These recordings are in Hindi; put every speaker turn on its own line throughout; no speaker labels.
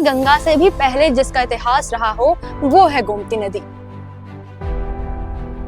गंगा से भी पहले जिसका इतिहास रहा हो वो है गोमती नदी।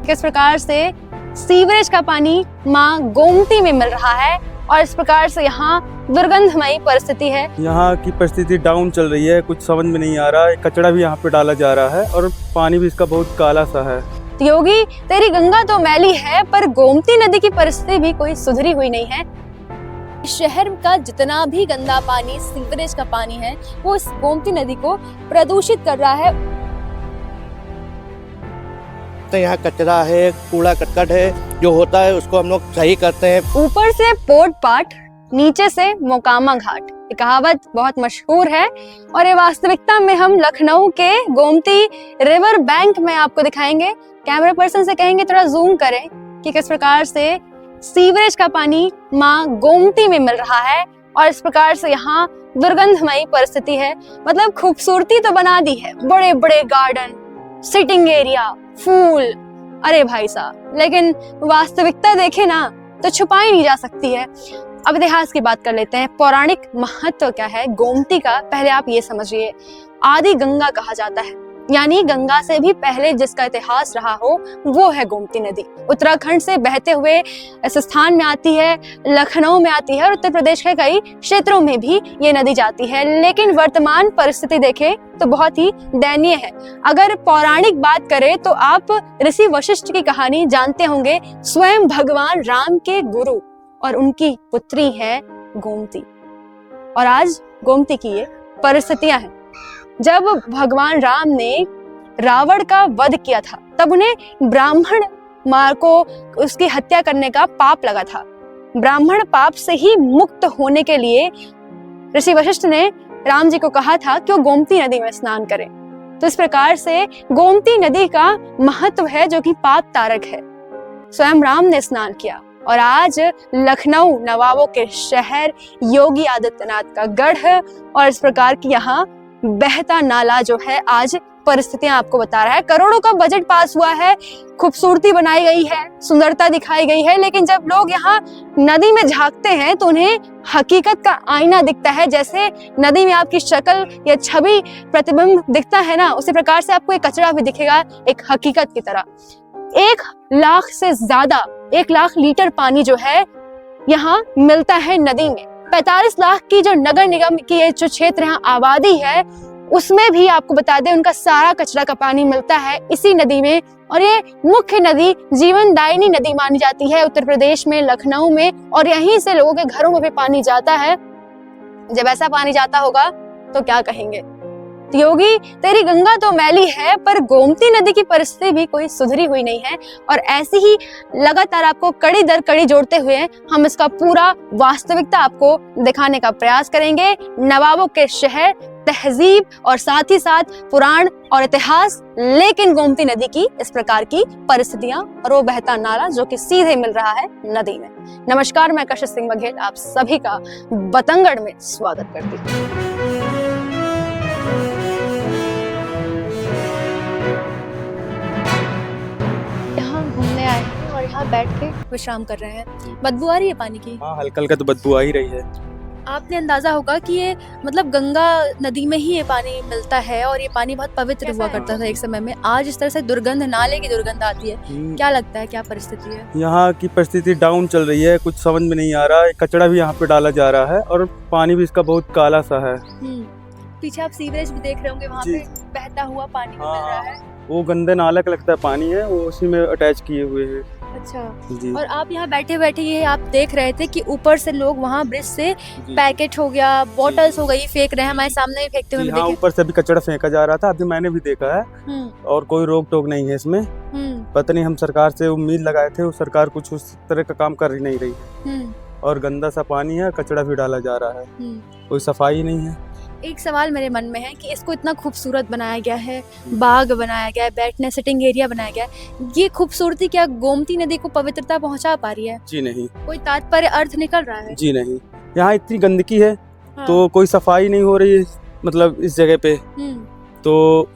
किस प्रकार से सीवरेज का पानी मां गोमती में मिल रहा है और इस प्रकार से यहाँ दुर्गंधमयी परिस्थिति है।
यहाँ की परिस्थिति डाउन चल रही है, कुछ समझ में नहीं आ रहा है। कचरा भी यहाँ पे डाला जा रहा है और पानी भी इसका बहुत काला सा है।
योगी तेरी गंगा तो मैली है पर गोमती नदी की परिस्थिति भी कोई सुधरी हुई नहीं है। शहर का जितना भी गंदा पानी सीवरेज का पानी है वो इस गोमती नदी को प्रदूषित कर रहा है।
तो यहाँ कचरा है, कूड़ा करकट है, जो होता है उसको हम लोग सही करते हैं।
ऊपर से पोर्ट पाट, नीचे से मोकामा घाट, ये कहावत बहुत मशहूर है और ये वास्तविकता में हम लखनऊ के गोमती रिवर बैंक में आपको दिखाएंगे। कैमरा पर्सन से कहेंगे थोड़ा जूम करें कि किस प्रकार से सीवरेज का पानी मां गोमती में मिल रहा है और इस प्रकार से यहाँ दुर्गंधमयी परिस्थिति है। मतलब खूबसूरती तो बना दी है, बड़े बड़े गार्डन, सिटिंग एरिया, फूल, अरे भाई साहब, लेकिन वास्तविकता देखे ना तो छुपाई नहीं जा सकती है। अब इतिहास की बात कर लेते हैं। पौराणिक महत्व क्या है गोमती का, पहले आप ये समझिए। आदि गंगा कहा जाता है, यानी गंगा से भी पहले जिसका इतिहास रहा हो वो है गोमती नदी। उत्तराखंड से बहते हुए इस स्थान में आती है, लखनऊ में आती है और उत्तर प्रदेश के कई क्षेत्रों में भी ये नदी जाती है। लेकिन वर्तमान परिस्थिति देखें तो बहुत ही दयनीय है। अगर पौराणिक बात करें तो आप ऋषि वशिष्ठ की कहानी जानते होंगे। स्वयं भगवान राम के गुरु और उनकी पुत्री है गोमती और आज गोमती की ये परिस्थितियां हैं। जब भगवान राम ने रावण का वध किया था तब उन्हें ब्राह्मण मार को उसकी हत्या करने का पाप लगा था। ब्राह्मण पाप से ही मुक्त होने के लिए ऋषि वशिष्ठ ने राम जी को कहा था कि वो गोमती नदी में स्नान करें। तो इस प्रकार से गोमती नदी का महत्व है जो कि पाप तारक है। स्वयं राम ने स्नान किया और आज लखनऊ नवाबों के शहर, योगी आदित्यनाथ का गढ़ और इस प्रकार की यहाँ बहता नाला जो है आज परिस्थितियां आपको बता रहा है। करोड़ों का बजट पास हुआ है, खूबसूरती बनाई गई है, सुंदरता दिखाई गई है, लेकिन जब लोग यहाँ नदी में झांकते हैं तो उन्हें हकीकत का आईना दिखता है। जैसे नदी में आपकी शक्ल या छवि प्रतिबिंब दिखता है ना, उसी प्रकार से आपको एक कचरा भी दिखेगा एक हकीकत की तरह। 1 लाख से ज्यादा 1 लाख लीटर पानी जो है यहाँ मिलता है नदी में। 45 लाख की जो नगर निगम की ये जो क्षेत्र यहाँ आबादी है उसमें भी आपको बता दें उनका सारा कचरा का पानी मिलता है इसी नदी में। और ये मुख्य नदी जीवनदायिनी नदी मानी जाती है उत्तर प्रदेश में, लखनऊ में, और यहीं से लोगों के घरों में भी पानी जाता है। जब ऐसा पानी जाता होगा तो क्या कहेंगे। योगी तेरी गंगा तो मैली है पर गोमती नदी की परिस्थिति भी कोई सुधरी हुई नहीं है। और ऐसी ही लगातार आपको कड़ी दर कड़ी जोड़ते हुए हम इसका पूरा वास्तविकता आपको दिखाने का प्रयास करेंगे। नवाबों के शहर, तहजीब और साथ ही साथ पुराण और इतिहास, लेकिन गोमती नदी की इस प्रकार की परिस्थितियां और वो बहता नाला जो कि सीधे मिल रहा है नदी में। नमस्कार, मैं कशिश सिंह बघेल आप सभी का बतंगड़ में स्वागत करती हूँ। घूमने आए हैं और यहाँ बैठ के विश्राम कर रहे हैं। बदबू आ रही है पानी की?
हाँ, हल्का हल्का तो बदबू आ ही रही है।
आपने अंदाजा होगा कि ये मतलब गंगा नदी में ही ये पानी मिलता है और ये पानी बहुत पवित्र हुआ करता था एक समय में। आज इस तरह से दुर्गंध, नाले की दुर्गंध आती है। क्या लगता है, क्या परिस्थिति है?
यहाँ की परिस्थिति डाउन चल रही है, कुछ समझ में नहीं आ रहा है। कचरा भी यहाँ पे डाला जा रहा है और पानी भी इसका बहुत काला सा है।
पीछे आप सीवरेज भी देख रहे होंगे, वहाँ पे बहता हुआ पानी मिल रहा है।
वो गंदे नाले का लगता है पानी है, वो उसी में अटैच किए हुए है।
अच्छा
जी।
और आप यहाँ बैठे बैठे ये आप देख रहे थे कि ऊपर से लोग वहाँ ब्रिज से पैकेट हो गया, बॉटल्स हो गई फेंक रहे हैं। हमारे सामने ही फेंकते हुए
हाँ, ऊपर से भी कचरा फेंका जा रहा था, अभी मैंने भी देखा है। और कोई रोक टोक नहीं है इसमें। पता नहीं, हम सरकार से उम्मीद लगाए थे, वो सरकार कुछ उस तरह का काम कर ही नहीं रही। और गंदा सा पानी है, कचरा भी डाला जा रहा है, कोई सफाई नहीं है।
एक सवाल मेरे मन में है कि इसको इतना खूबसूरत बनाया गया है, बाग बनाया गया है, बैठने सिटिंग एरिया बनाया गया है, ये खूबसूरती क्या गोमती नदी को पवित्रता पहुंचा पा रही है?
जी नहीं।
कोई तात्पर्य अर्थ निकल रहा है?
जी नहीं। यहाँ इतनी गंदगी है। हाँ। तो कोई सफाई नहीं हो रही है मतलब इस जगह पे, तो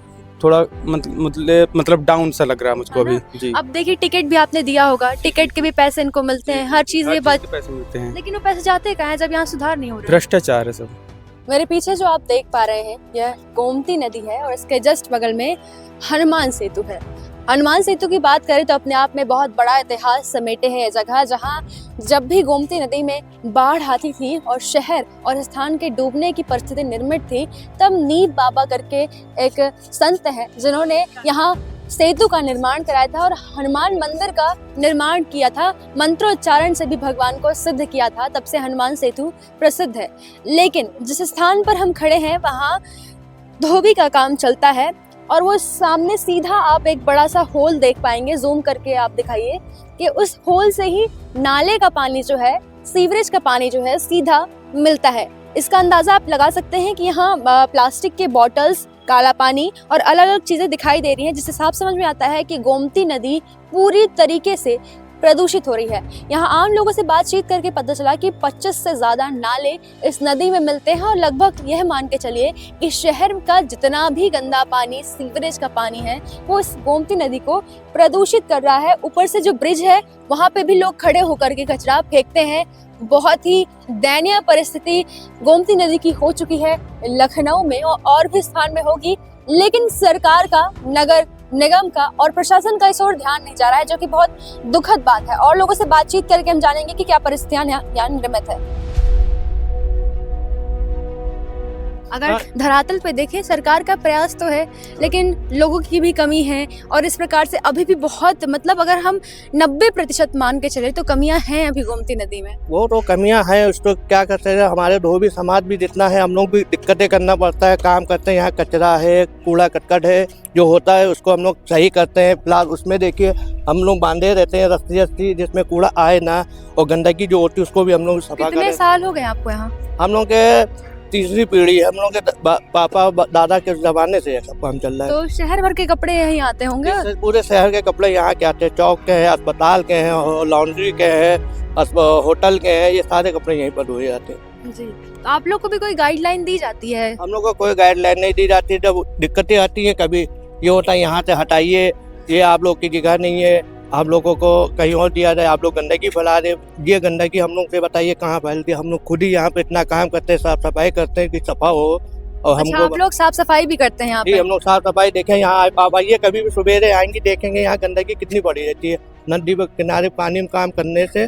थोड़ा मतलब डाउन सा लग रहा है मुझको अभी। जी।
अब देखिए, टिकट भी आपने दिया होगा, टिकट के भी पैसे इनको मिलते हैं, हर चीज ये
पैसे मिलते हैं,
लेकिन वो पैसे जाते कहाँ हैं जब यहाँ सुधार नहीं हो रहा?
भ्रष्टाचार है सब।
मेरे पीछे जो आप देख पा रहे हैं यह गोमती नदी है और इसके जस्ट बगल में हनुमान सेतु है। हनुमान सेतु की बात करें तो अपने आप में बहुत बड़ा इतिहास समेटे है यह जगह, जहां जब भी गोमती नदी में बाढ़ आती थी और शहर और स्थान के डूबने की परिस्थिति निर्मित थी, तब नीब बाबा करके एक संत है जिन्होंने यहाँ सेतु का निर्माण कराया था और हनुमान मंदिर का निर्माण किया था। मंत्रोच्चारण से भी भगवान को सिद्ध किया था, तब से हनुमान सेतु प्रसिद्ध है। लेकिन जिस स्थान पर हम खड़े हैं वहाँ धोबी का काम चलता है और वो सामने सीधा आप एक बड़ा सा होल देख पाएंगे। जूम करके आप दिखाइए कि उस होल से ही नाले का पानी जो है, सीवरेज का पानी जो है, सीधा मिलता है। इसका अंदाजा आप लगा सकते हैं कि यहाँ प्लास्टिक के बॉटल्स, काला पानी और अलग अलग चीजें दिखाई दे रही हैं, जिससे साफ समझ में आता है कि गोमती नदी पूरी तरीके से प्रदूषित हो रही है। यहाँ आम लोगों से बातचीत करके पता चला कि 25 से ज्यादा नाले इस नदी में मिलते हैं और लगभग यह मान के चलिए कि शहर का जितना भी गंदा पानी, सीवरेज का पानी है, वो इस गोमती नदी को प्रदूषित कर रहा है। ऊपर से जो ब्रिज है वहाँ पे भी लोग खड़े होकर के कचरा फेंकते हैं। बहुत ही दयनीय परिस्थिति गोमती नदी की हो चुकी है लखनऊ में और भी स्थान में होगी, लेकिन सरकार का, नगर निगम का और प्रशासन का इस ओर ध्यान नहीं जा रहा है, जो कि बहुत दुखद बात है। और लोगों से बातचीत करके हम जानेंगे कि क्या परिस्थितियां यहाँ निर्मित है। अगर धरातल पे देखें, सरकार का प्रयास तो है लेकिन लोगों की भी कमी है और इस प्रकार से अभी भी बहुत, मतलब अगर हम 90% मान के चले तो कमियां हैं अभी गोमती नदी में।
वो तो कमियां हैं, उसको क्या करते हैं, हमारे धोबी समाज भी जितना है हम लोग भी दिक्कतें करना पड़ता है। काम करते हैं, यहाँ कचरा है, कूड़ा करकट है, जो होता है उसको हम लोग सही करते हैं। प्लास उसमें देखिए हम लोग बांधे रहते हैं रस्सी जिसमें कूड़ा आए ना, और गंदगी जो होती है उसको भी हम लोग सफा करें।
कितने साल हो गए आपको यहाँ?
हम लोग के तीसरी पीढ़ी है, हम लोग के पापा दादा के जमाने से सब काम चल रहा है।
तो शहर भर के कपड़े यहीं आते होंगे?
पूरे शहर के कपड़े यहाँ के आते हैं, चौक के हैं, अस्पताल के हैं, लॉन्ड्री के हैं, होटल के हैं, ये सारे कपड़े यहीं पर धोए जाते हैं।
जी, तो आप लोग को भी कोई गाइडलाइन दी जाती है?
हम लोग को कोई गाइडलाइन नहीं दी जाती। जब दिक्कतें आती है, कभी ये होता है यहाँ से हटाइए, ये आप लोग की जगह नहीं है, आप लोगों को कहीं और दिया जाए, आप लोग गंदगी फैला रहे। ये गंदगी हम लोग से बताइए कहाँ फैलती है। हम लोग खुद ही यहाँ पे इतना काम करते हैं, साफ सफाई करते हैं कि सफा हो। और
अच्छा, आप लोग साफ सफाई भी करते हैं यहाँ पे?
हम लोग साफ सफाई देखें, यहाँ आप आइए कभी भी सवेरे आएंगे देखेंगे यहाँ गंदगी कितनी बड़ी रहती है। नदी के किनारे पानी में काम करने से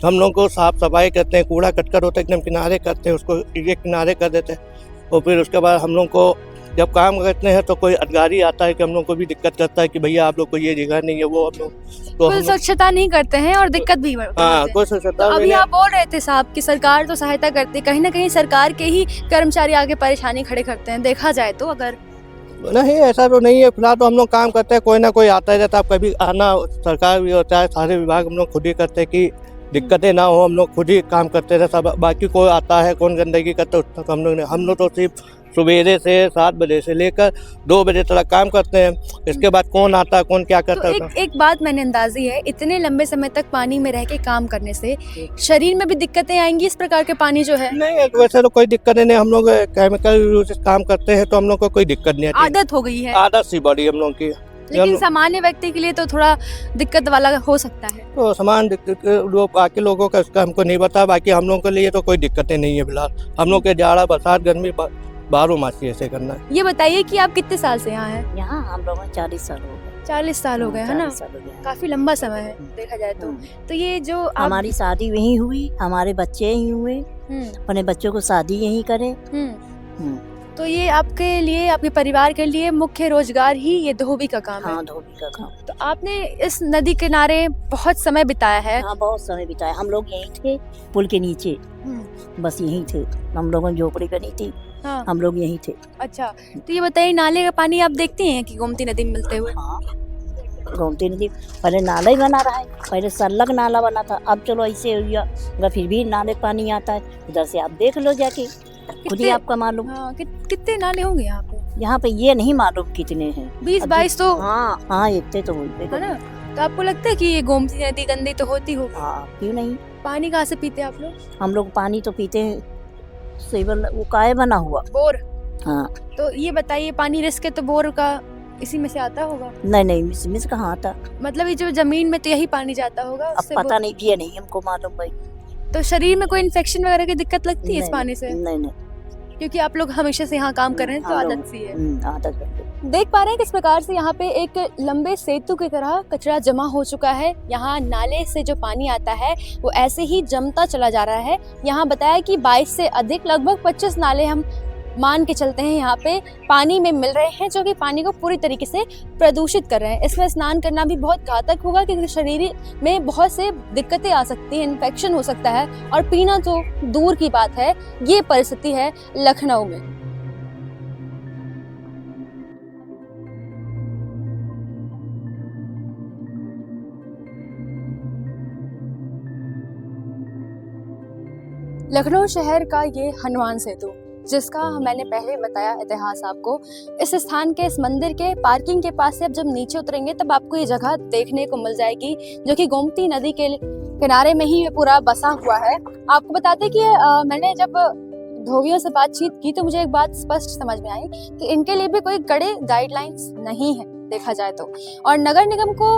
हम लोग को साफ सफाई करते हैं, कूड़ा कटकर होता है एकदम किनारे करते हैं, उसको ये किनारे कर देते हैं। और फिर उसके बाद हम लोग को जब काम करते हैं तो कोई अधिकारी आता है कि हम लोग को भी दिक्कत करता है कि भैया आप लोग को ये जगह नहीं है, वो हम लोग तो
स्वच्छता नहीं करते हैं और दिक्कत भी
कोई स्वच्छता।
तो अभी आप बोल रहे थे साहब कि सरकार तो सहायता करती है, कहीं ना कहीं सरकार के ही कर्मचारी आगे परेशानी खड़े करते हैं, देखा जाए तो। अगर
नहीं ऐसा तो नहीं है, फिलहाल तो हम लोग काम करते हैं, कोई ना कोई आता ही रहता है। कभी आना सरकार भी होता है, सारे विभाग हम लोग खुद ही करते हैं कि दिक्कतें ना हो, हम लोग खुद ही काम करते रहते। सब बाकी कोई आता है, कौन गंदगी करता है उतना हम लोग तो सिर्फ सुबेरे से 7 बजे से लेकर 2 बजे तक काम करते हैं। इसके बाद कौन आता है, कौन क्या करता है।
तो एक बात मैंने अंदाजी है, इतने लंबे समय तक पानी में रह के काम करने से शरीर में भी दिक्कतें आएंगी इस प्रकार के पानी जो है?
नहीं वैसे तो कोई दिक्कत नहीं, हम लोग केमिकल यूज काम करते हैं तो हम लोग को कोई दिक्कत नहीं आती।
आदत हो गई है? आदत
सी बड़ी हम लोग की,
लेकिन सामान्य व्यक्ति के लिए तो थोड़ा दिक्कत वाला हो सकता है।
तो सामान्य बाकी लोगों का इसका हमको नहीं पता, बाकी हम लोगों के लिए तो कोई दिक्कतें नहीं है फिलहाल। हम लोग के जाड़ा बरसात गर्मी 12 मासी ऐसे करना है।
ये बताइए कि आप कितने साल से यहाँ हैं?
यहाँ हम लोग 40 साल हो गए।
40 साल हो गए है ना? काफी लंबा समय है देखा जाए तो। तो ये जो
हमारी शादी यहीं हुई, हमारे बच्चे यहीं हुए, अपने बच्चों को शादी यहीं करे।
तो ये आपके लिए, आपके परिवार के लिए मुख्य रोजगार ही ये धोबी का काम है?
हाँ, धोबी का काम।
तो आपने इस नदी किनारे बहुत समय बिताया है?
हाँ, बहुत समय बिताया। हम लोग यहीं थे, पुल के नीचे, बस यहीं थे। हम लोगों की झोपड़ी बनी थी। हाँ। हम लोग यहीं थे।
अच्छा, तो ये बताइए नाले का पानी आप देखते हैं कि गोमती नदी में मिलते हुए?
हाँ, गोमती नदी पहले नाला ही बना रहा है, पहले सलग नाला बना था, अब चलो ऐसे हो गया, फिर भी नाले पानी आता है। उधर से आप देख लो जाके, खुद ही आपका मालूम।
हाँ, कितने नाले होंगे यहाँ पे?
यहाँ पे ये नहीं मालूम कितने हैं,
20-22 तो।
हाँ इतने तो होते
है ना? तो आपको लगता है कि ये गोमती नदी गंदी तो होती हो?
हाँ, क्यों नहीं।
पानी कहाँ से पीते आप लोग? हम
लोग पानी तो पीते हैं वो काय बना हुआ
बोर।
हाँ,
तो ये बताइए पानी रिस्क है तो बोर का इसी में से आता होगा?
नहीं मिस कहाँ आता,
मतलब ये जो जमीन में तो यही पानी जाता होगा?
अब पता नहीं, ये नहीं हमको मालूम भाई।
तो शरीर में कोई इन्फेक्शन वगैरह की दिक्कत लगती है इस पानी से?
नहीं।
क्योंकि आप लोग हमेशा से यहाँ काम कर रहे हैं तो
हम लोग-
आदत सी है।
आदत बन गई।
देख पा रहे हैं किस प्रकार से यहाँ पे एक लंबे सेतु की तरह कचरा जमा हो चुका है। यहाँ नाले से जो पानी आता है वो ऐसे ही जमता चला जा रहा है। यहाँ बताया कि 22 से अधिक लगभग 25 नाले हम मान के चलते हैं यहाँ पे पानी में मिल रहे हैं, जो कि पानी को पूरी तरीके से प्रदूषित कर रहे हैं। इसमें स्नान करना भी बहुत घातक होगा क्योंकि शरीर में बहुत से दिक्कतें आ सकती हैं, इन्फेक्शन हो सकता है और पीना तो दूर की बात है। ये परिस्थिति है लखनऊ में। लखनऊ शहर का ये हनुमान सेतु, जिसका मैंने पहले बताया इतिहास आपको, इस स्थान के, इस मंदिर के पार्किंग के पास से अब जब नीचे उतरेंगे तब आपको ये जगह देखने को मिल जाएगी, जो कि गोमती नदी के किनारे में ही ये पूरा बसा हुआ है। आपको बताते कि मैंने जब धोबियों से बातचीत की तो मुझे एक बात स्पष्ट समझ में आई कि इनके लिए भी कोई कड़े गाइडलाइंस नहीं है देखा जाए तो, और नगर निगम को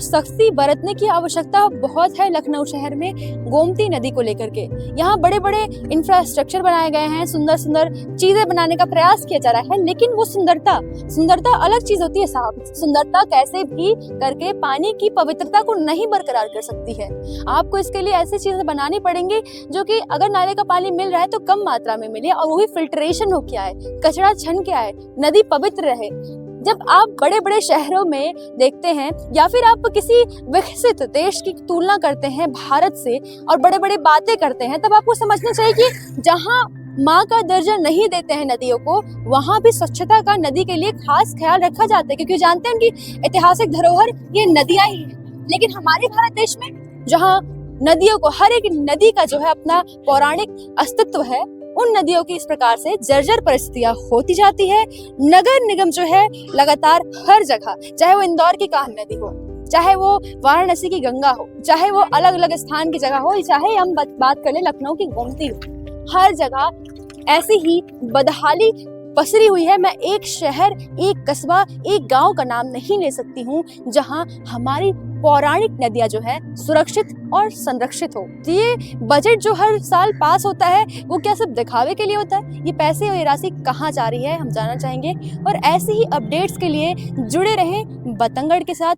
सख्ती बरतने की आवश्यकता बहुत है लखनऊ शहर में गोमती नदी को लेकर के। यहाँ बड़े बड़े इंफ्रास्ट्रक्चर बनाए गए हैं, सुंदर सुंदर चीजें बनाने का प्रयास किया जा रहा है, लेकिन वो सुंदरता अलग चीज होती है साहब। सुंदरता कैसे भी करके पानी की पवित्रता को नहीं बरकरार कर सकती है। आपको इसके लिए ऐसी चीजें बनानी पड़ेंगी जो कि अगर नाले का पानी मिल रहा है तो कम मात्रा में मिले, और वो भी फिल्ट्रेशन हो के आए, कचरा छन के आए, नदी पवित्र रहे। जब आप बड़े बड़े शहरों में देखते हैं या फिर आप किसी विकसित देश की तुलना करते हैं भारत से और बड़े बड़े बातें करते हैं, तब आपको समझना चाहिए कि जहां माँ का दर्जा नहीं देते हैं नदियों को, वहां भी स्वच्छता का नदी के लिए खास ख्याल रखा जाता है, क्योंकि जानते हैं कि ऐतिहासिक धरोहर ये नदियां ही हैं। लेकिन हमारे भारत देश में जहाँ नदियों को, हर एक नदी का जो है अपना पौराणिक अस्तित्व है, उन नदियों की इस प्रकार से जर्जर परिस्थितियां होती जाती है। नगर निगम जो है लगातार हर जगह, चाहे वो इंदौर की कान्ह नदी हो, चाहे वो वाराणसी की गंगा हो, चाहे वो अलग अलग स्थान की जगह हो, चाहे हम बात कर ले लखनऊ की गोमती हो, हर जगह ऐसी ही बदहाली पसरी हुई है। मैं एक शहर, एक कस्बा, एक गांव का नाम नहीं ले सकती हूँ जहां हमारी पौराणिक नदियां जो है सुरक्षित और संरक्षित हो। ये बजट जो हर साल पास होता है वो क्या सिर्फ दिखावे के लिए होता है? ये पैसे और ये राशि कहाँ जा रही है, हम जानना चाहेंगे। और ऐसे ही अपडेट्स के लिए जुड़े रहें बतंगड़ के साथ।